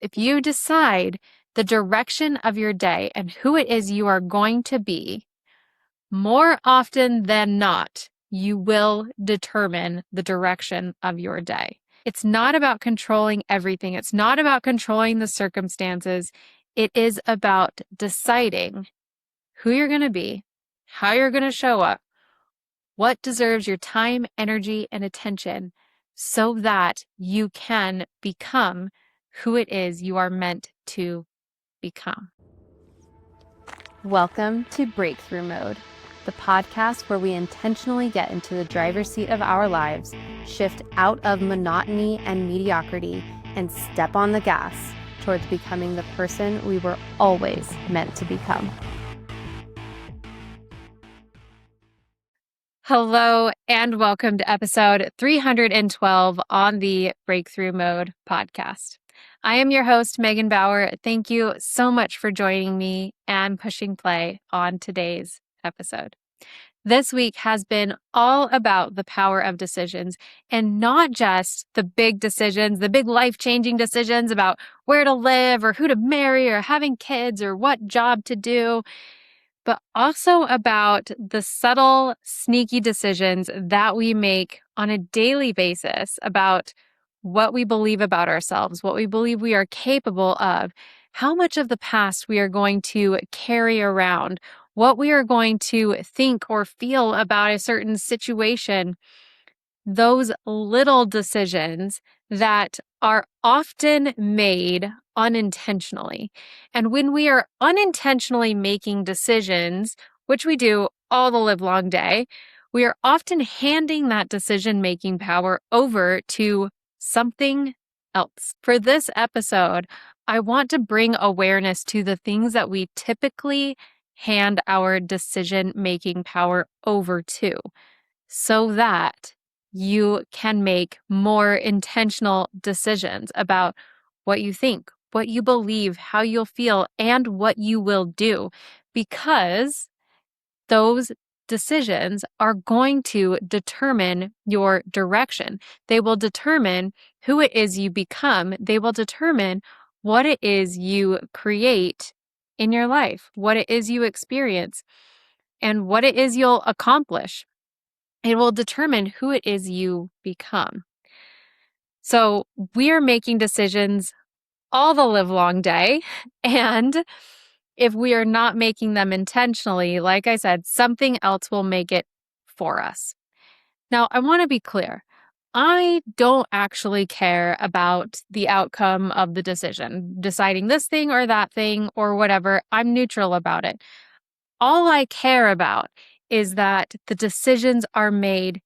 if you decide the direction of your day and who it is you are going to be, more often than not, you will determine the direction of your day. It's not about controlling everything. It's not about controlling the circumstances. It is about deciding who you're going to be, how you're going to show up, what deserves your time, energy, and attention so that you can become who it is you are meant to become. Welcome to Breakthrough Mode, the podcast where we intentionally get into the driver's seat of our lives, shift out of monotony and mediocrity, and step on the gas towards becoming the person we were always meant to become. Hello, and welcome to episode 312 on the Breakthrough Mode podcast. I am your host, Megan Bauer. Thank you so much for joining me and pushing play on today's episode. This week has been all about the power of decisions, and not just the big decisions, the big life-changing decisions about where to live or who to marry or having kids or what job to do, but also about the subtle, sneaky decisions that we make on a daily basis about what we believe about ourselves, what we believe we are capable of, how much of the past we are going to carry around, what we are going to think or feel about a certain situation. Those little decisions that are often made unintentionally. And when we are unintentionally making decisions, which we do all the livelong day, we are often handing that decision-making power over to something else. For this episode, I want to bring awareness to the things that we typically hand our decision-making power over to, so that you can make more intentional decisions about what you think, what you believe, how you'll feel, and what you will do, because those decisions are going to determine your direction. They will determine who it is you become. They will determine what it is you create in your life, what it is you experience, and what it is you'll accomplish. It will determine who it is you become. So we are making decisions all the livelong day. And if we are not making them intentionally, like I said, something else will make it for us. Now, I want to be clear. I don't actually care about the outcome of the decision, deciding this thing or that thing or whatever. I'm neutral about it. All I care about is that the decisions are made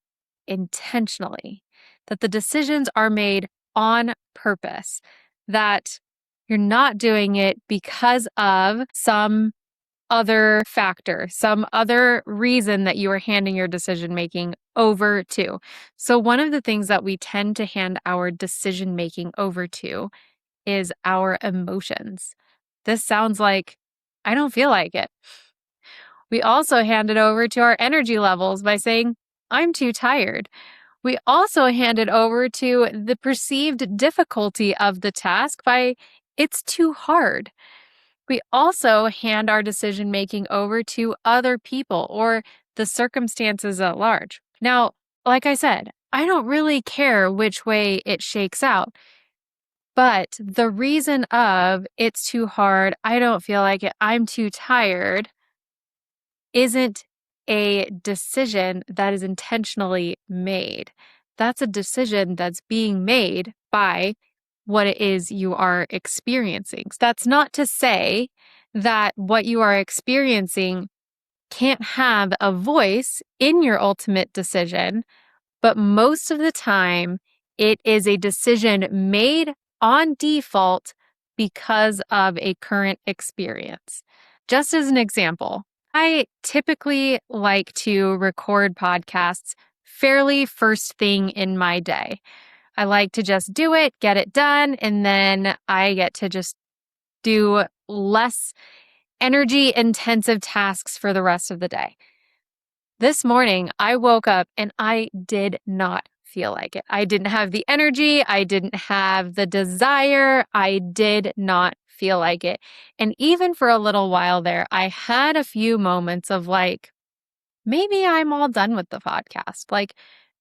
intentionally, that the decisions are made on purpose, that you're not doing it because of some other factor, some other reason that you are handing your decision making over to. So one of the things that we tend to hand our decision making over to is our emotions. This sounds like I don't feel like it. We also hand it over to our energy levels by saying, I'm too tired. We also hand it over to the perceived difficulty of the task by, it's too hard. We also hand our decision making over to other people or the circumstances at large. Now, like I said, I don't really care which way it shakes out. But the reason of it's too hard, I don't feel like it, I'm too tired, isn't a decision that is intentionally made. That's a decision that's being made by what it is you are experiencing. That's not to say that what you are experiencing can't have a voice in your ultimate decision, but most of the time it is a decision made on default because of a current experience. Just as an example, I typically like to record podcasts fairly first thing in my day. I like to just do it, get it done, and then I get to just do less energy intensive tasks for the rest of the day. This morning, I woke up and I did not feel like it. I didn't have the energy. I didn't have the desire. I did not feel like it. And even for a little while there, I had a few moments of like, maybe I'm all done with the podcast. Like,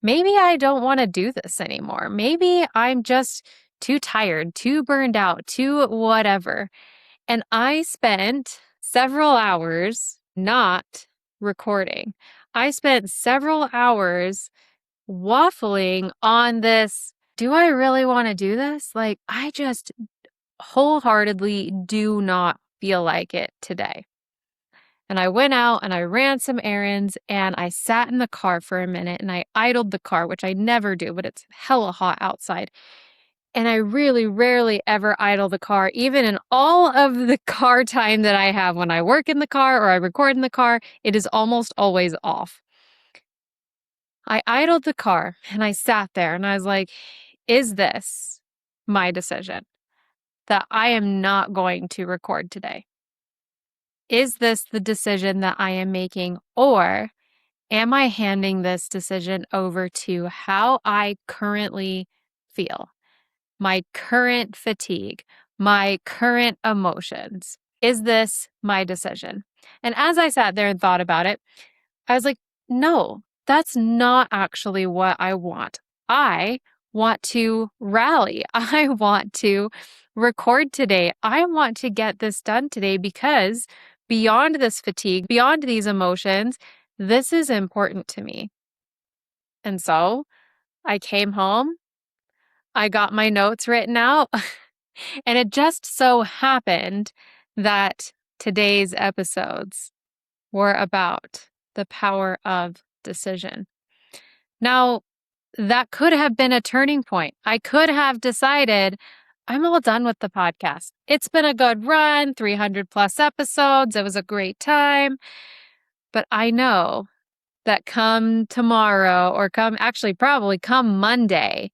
maybe I don't want to do this anymore. Maybe I'm just too tired, too burned out, too whatever. And I spent several hours not recording. I spent several hours waffling on this. Do I really want to do this? Like, I just wholeheartedly do not feel like it today. And I went out and I ran some errands and I sat in the car for a minute and I idled the car, which I never do, but it's hella hot outside. And I really rarely ever idle the car, even in all of the car time that I have when I work in the car or I record in the car, it is almost always off. I idled the car and I sat there and I was like, is this my decision that I am not going to record today? Is this the decision that I am making, or am I handing this decision over to how I currently feel, my current fatigue, my current emotions? Is this my decision? And as I sat there and thought about it, I was like, no, that's not actually what I want. I want to rally. I want to record today. I want to get this done today because beyond this fatigue, beyond these emotions, this is important to me. And so I came home, I got my notes written out, and it just so happened that today's episodes were about the power of decision. Now, that could have been a turning point. I could have decided I'm all done with the podcast. It's been a good run, 300 plus episodes. It was a great time. But I know that come tomorrow or probably come Monday,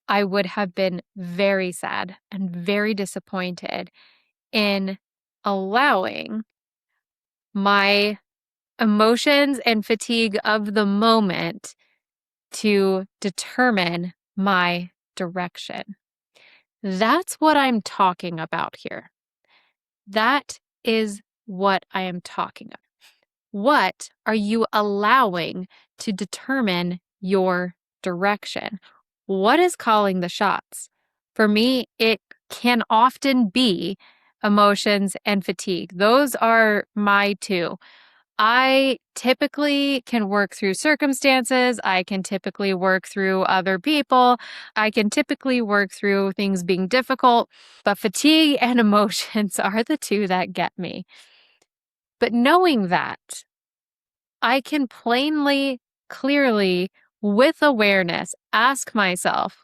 I would have been very sad and very disappointed in allowing my emotions and fatigue of the moment to determine my direction. That's what I'm talking about here. That is what I am talking about. What are you allowing to determine your direction? What is calling the shots? For me, it can often be emotions and fatigue. Those are my two. I typically can work through circumstances. I can typically work through other people. I can typically work through things being difficult, but fatigue and emotions are the two that get me. But knowing that, I can plainly, clearly, with awareness, ask myself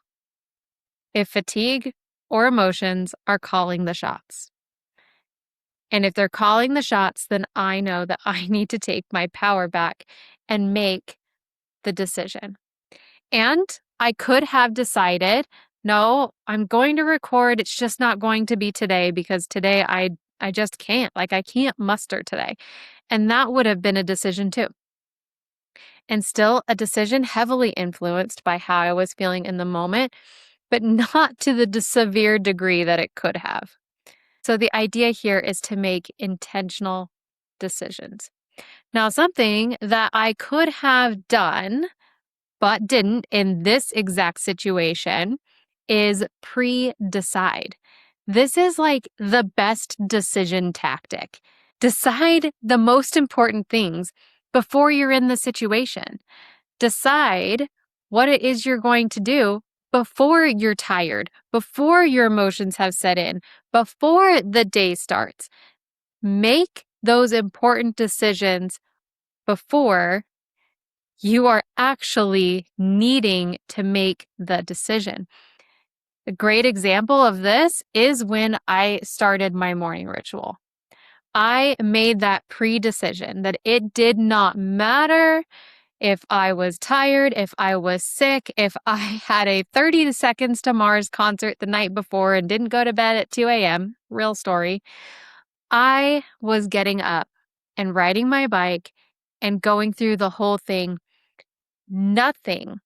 if fatigue or emotions are calling the shots. And if they're calling the shots, then I know that I need to take my power back and make the decision. And I could have decided, no, I'm going to record. It's just not going to be today because today I just can't. Like I can't muster today. And that would have been a decision too. And still a decision heavily influenced by how I was feeling in the moment, but not to the severe degree that it could have. So the idea here is to make intentional decisions. Now, something that I could have done, but didn't in this exact situation, is pre-decide. This is like the best decision tactic. Decide the most important things before you're in the situation. Decide what it is you're going to do before you're tired, before your emotions have set in, before the day starts. Make those important decisions before you are actually needing to make the decision. A great example of this is when I started my morning ritual. I made that pre-decision that it did not matter if I was tired, if I was sick, if I had a 30 Seconds to Mars concert the night before and didn't go to bed at 2 a.m., real story, I was getting up and riding my bike and going through the whole thing. Nothing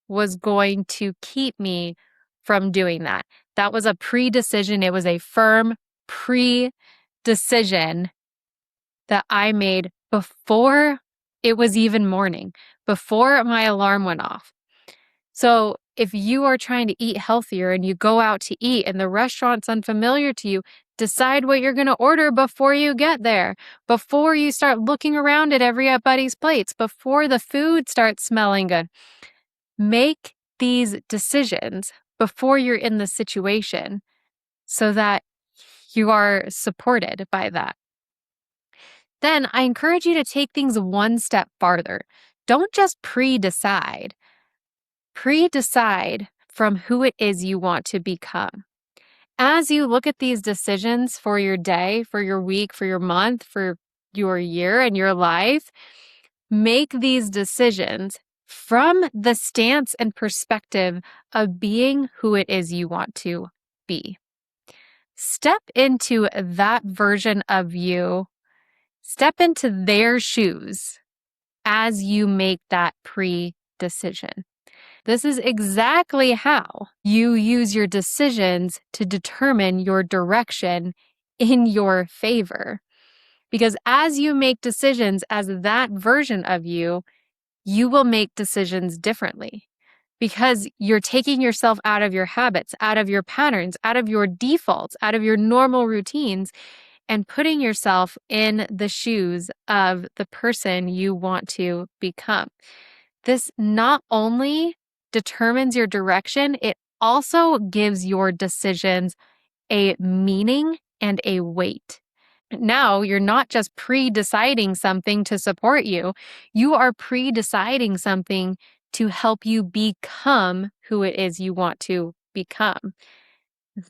was going to keep me from doing that. That was a pre-decision. It was a firm pre-decision that I made before it was even morning, before my alarm went off. So if you are trying to eat healthier and you go out to eat and the restaurant's unfamiliar to you, decide what you're going to order before you get there, before you start looking around at everybody's plates, before the food starts smelling good. Make these decisions before you're in the situation so that you are supported by that. Then I encourage you to take things one step farther. Don't just pre-decide. Pre-decide from who it is you want to become. As you look at these decisions for your day, for your week, for your month, for your year and your life, make these decisions from the stance and perspective of being who it is you want to be. Step into that version of you. Step into their shoes as you make that pre-decision. This is exactly how you use your decisions to determine your direction in your favor. Because as you make decisions as that version of you, you will make decisions differently. Because you're taking yourself out of your habits, out of your patterns, out of your defaults, out of your normal routines, and putting yourself in the shoes of the person you want to become. This not only determines your direction, it also gives your decisions a meaning and a weight. Now you're not just pre-deciding something to support you, you are pre-deciding something to help you become who it is you want to become.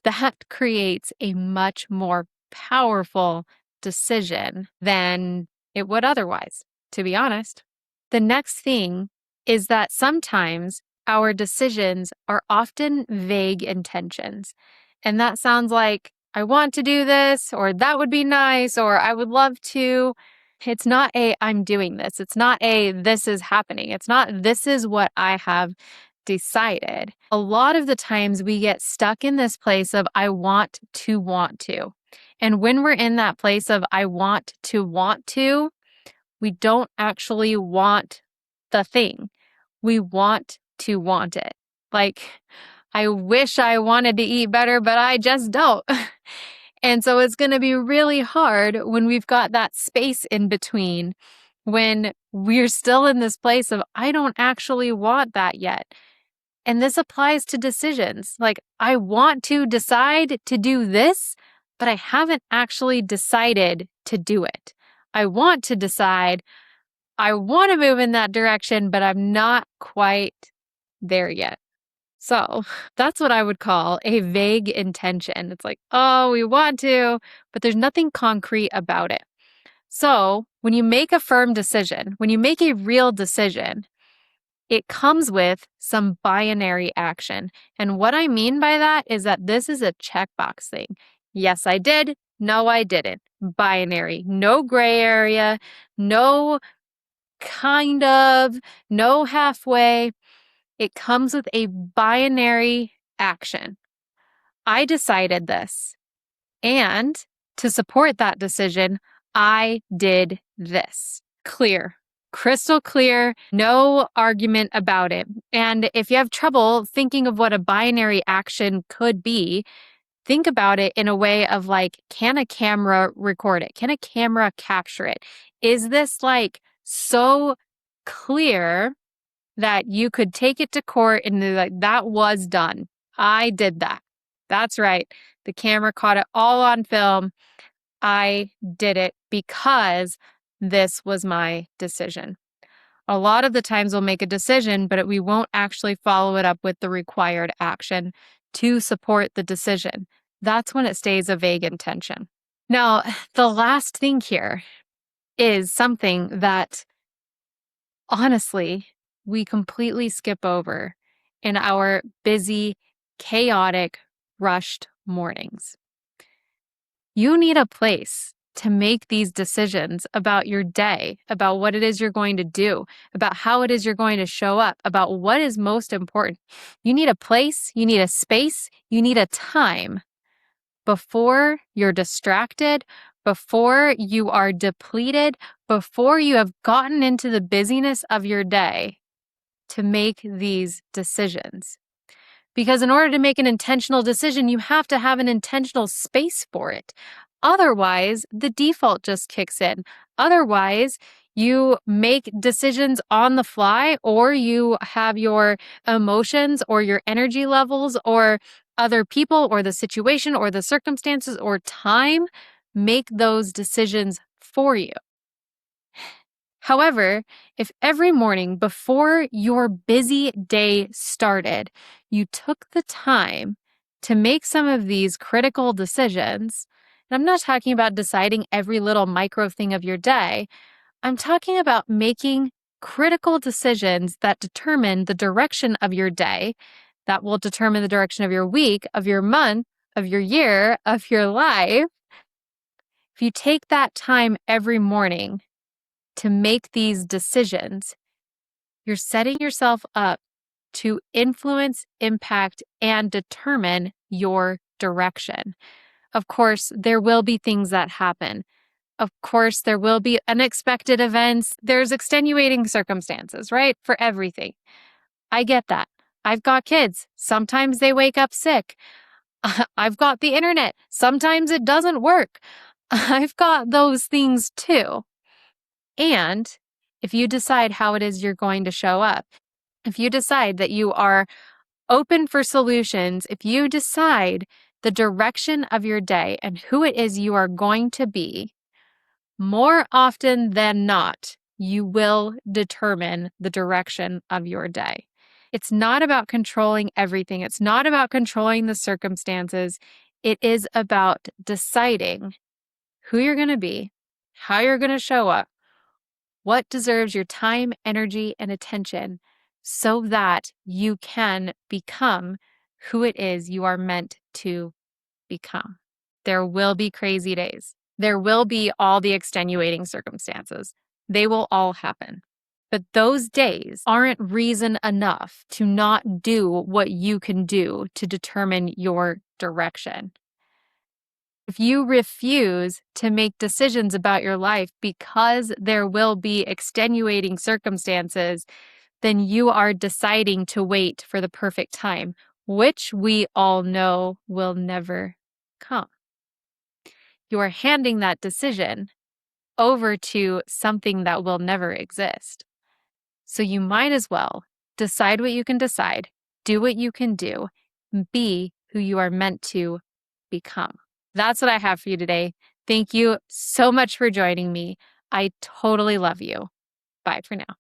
That creates a much more powerful decision than it would otherwise, to be honest. The next thing is that sometimes our decisions are often vague intentions. And that sounds like, I want to do this, or that would be nice, or I would love to. It's not a, I'm doing this. It's not a, this is happening. It's not, this is what I have decided. A lot of the times we get stuck in this place of, I want to want to. And when we're in that place of, I want to, we don't actually want the thing. We want to want it. Like, I wish I wanted to eat better, but I just don't. And so it's going to be really hard when we've got that space in between, when we're still in this place of, I don't actually want that yet. And this applies to decisions. Like, I want to decide to do this, but I haven't actually decided to do it. I want to decide, I want to move in that direction, but I'm not quite there yet. So that's what I would call a vague intention. It's like, oh, we want to, but there's nothing concrete about it. So when you make a firm decision, when you make a real decision, it comes with some binary action. And what I mean by that is that this is a checkbox thing. Yes, I did. No, I didn't. Binary. No gray area. No kind of. No halfway. It comes with a binary action. I decided this. And to support that decision, I did this. Clear. Crystal clear, no argument about it. And if you have trouble thinking of what a binary action could be, think about it in a way of like, can a camera record it? Can a camera capture it? Is this like so clear that you could take it to court and they're like, that was done. I did that. That's right. The camera caught it all on film. I did it because this was my decision. A lot of the times we'll make a decision, but we won't actually follow it up with the required action to support the decision. That's when it stays a vague intention. Now, the last thing here is something that honestly we completely skip over in our busy, chaotic, rushed mornings. You need a place to make these decisions about your day, about what it is you're going to do, about how it is you're going to show up, about what is most important. You need a place, you need a space, you need a time before you're distracted, before you are depleted, before you have gotten into the busyness of your day to make these decisions. Because in order to make an intentional decision, you have to have an intentional space for it. Otherwise, the default just kicks in. Otherwise, you make decisions on the fly, or you have your emotions or your energy levels or other people or the situation or the circumstances or time make those decisions for you. However, if every morning before your busy day started, you took the time to make some of these critical decisions, and I'm not talking about deciding every little micro thing of your day, I'm talking about making critical decisions that determine the direction of your day, that will determine the direction of your week, of your month, of your year, of your life. If you take that time every morning to make these decisions, you're setting yourself up to influence, impact, and determine your direction. Of course, there will be things that happen. Of course, there will be unexpected events. There's extenuating circumstances, right? For everything. I get that. I've got kids. Sometimes they wake up sick. I've got the internet. Sometimes it doesn't work. I've got those things too. And if you decide how it is you're going to show up, if you decide that you are open for solutions, if you decide the direction of your day and who it is you are going to be, more often than not, you will determine the direction of your day. It's not about controlling everything. It's not about controlling the circumstances. It is about deciding who you're going to be, how you're going to show up, what deserves your time, energy, and attention so that you can become who it is you are meant to become. There will be crazy days. There will be all the extenuating circumstances. They will all happen. But those days aren't reason enough to not do what you can do to determine your direction. If you refuse to make decisions about your life because there will be extenuating circumstances, then you are deciding to wait for the perfect time, which we all know will never come. You are handing that decision over to something that will never exist. So you might as well decide what you can decide, do what you can do, be who you are meant to become. That's what I have for you today. Thank you so much for joining me. I totally love you. Bye for now.